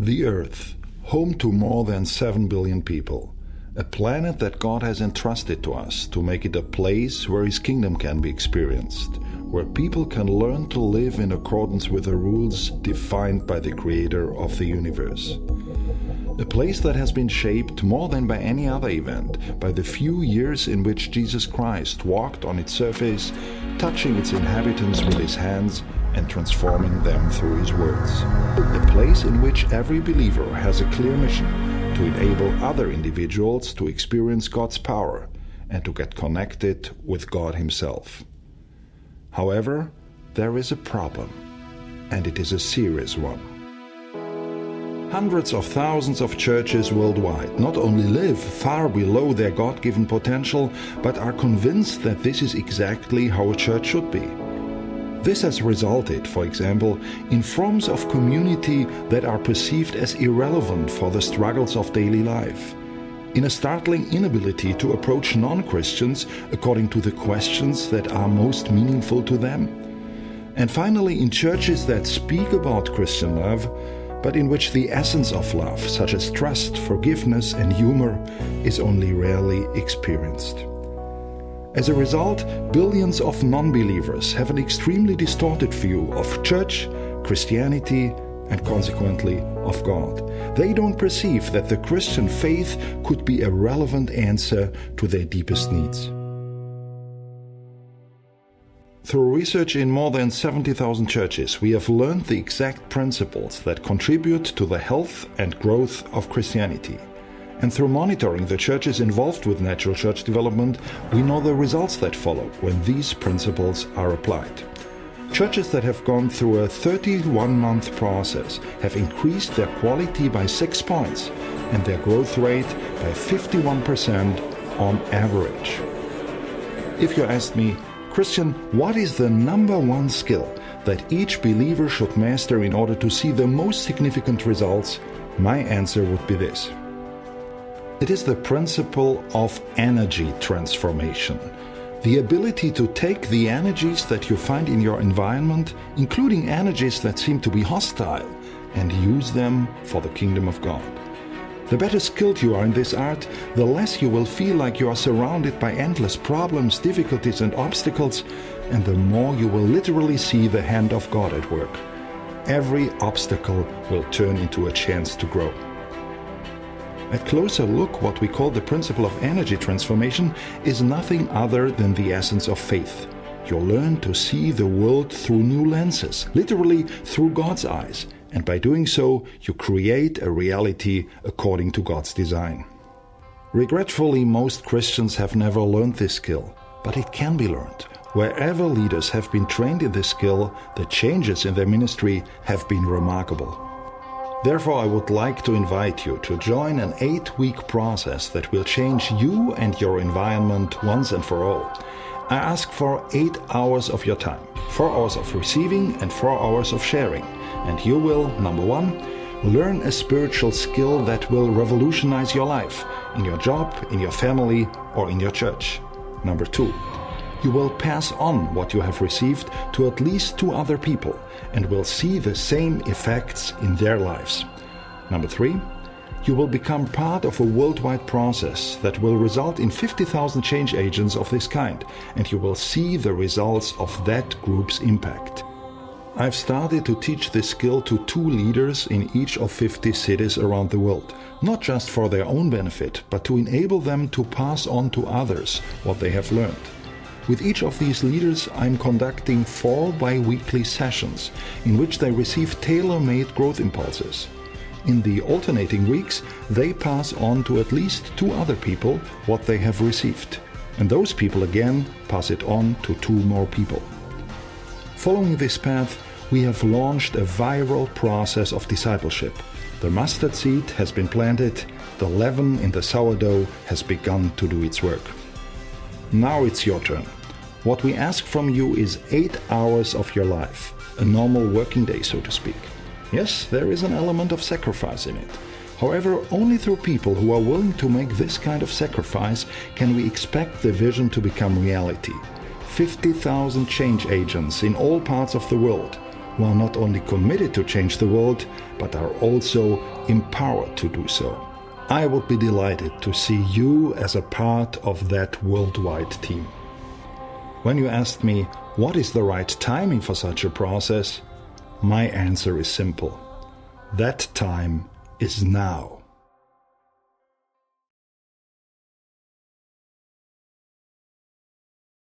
The Earth, home to more than 7 billion people, a planet that God has entrusted to us to make it a place where His kingdom can be experienced, where people can learn to live in accordance with the rules defined by the Creator of the universe. A place that has been shaped more than by any other event by the few years in which Jesus Christ walked on its surface, touching its inhabitants with His hands and transforming them through His words. A place in which every believer has a clear mission to enable other individuals to experience God's power and to get connected with God Himself. However, there is a problem, and it is a serious one. Hundreds of thousands of churches worldwide not only live far below their God-given potential, but are convinced that this is exactly how a church should be. This has resulted, for example, in forms of community that are perceived as irrelevant for the struggles of daily life, in a startling inability to approach non-Christians according to the questions that are most meaningful to them, and finally in churches that speak about Christian love, but in which the essence of love, such as trust, forgiveness and humor, is only rarely experienced. As a result, billions of non-believers have an extremely distorted view of church, Christianity, and consequently of God. They don't perceive that the Christian faith could be a relevant answer to their deepest needs. Through research in more than 70,000 churches, we have learned the exact principles that contribute to the health and growth of Christianity. And through monitoring the churches involved with natural church development, we know the results that follow when these principles are applied. Churches that have gone through a 31-month process have increased their quality by 6 points and their growth rate by 51% on average. If you asked me, Christian, what is the number one skill that each believer should master in order to see the most significant results? My answer would be this. It is the principle of energy transformation. The ability to take the energies that you find in your environment, including energies that seem to be hostile, and use them for the kingdom of God. The better skilled you are in this art, the less you will feel like you are surrounded by endless problems, difficulties and obstacles, and the more you will literally see the hand of God at work. Every obstacle will turn into a chance to grow. At closer look, what we call the principle of energy transformation is nothing other than the essence of faith. You'll learn to see the world through new lenses, literally through God's eyes. And by doing so, you create a reality according to God's design. Regretfully, most Christians have never learned this skill, but it can be learned. Wherever leaders have been trained in this skill, the changes in their ministry have been remarkable. Therefore, I would like to invite you to join an 8-week process that will change you and your environment once and for all. I ask for 8 hours of your time, 4 hours of receiving and 4 hours of sharing. And you will, number 1, learn a spiritual skill that will revolutionize your life, in your job, in your family, or in your church. Number 2, you will pass on what you have received to at least 2 other people and will see the same effects in their lives. Number 3, you will become part of a worldwide process that will result in 50,000 change agents of this kind, and you will see the results of that group's impact. I've started to teach this skill to 2 leaders in each of 50 cities around the world, not just for their own benefit, but to enable them to pass on to others what they have learned. With each of these leaders, I'm conducting 4 bi-weekly sessions in which they receive tailor-made growth impulses. In the alternating weeks, they pass on to at least 2 other people what they have received, and those people again pass it on to 2 more people. Following this path, we have launched a viral process of discipleship. The mustard seed has been planted, the leaven in the sourdough has begun to do its work. Now it's your turn. What we ask from you is 8 hours of your life, a normal working day, so to speak. Yes, there is an element of sacrifice in it. However, only through people who are willing to make this kind of sacrifice can we expect the vision to become reality. 50,000 change agents in all parts of the world who are not only committed to change the world, but are also empowered to do so. I would be delighted to see you as a part of that worldwide team. When you asked me what is the right timing for such a process, my answer is simple. That time is now.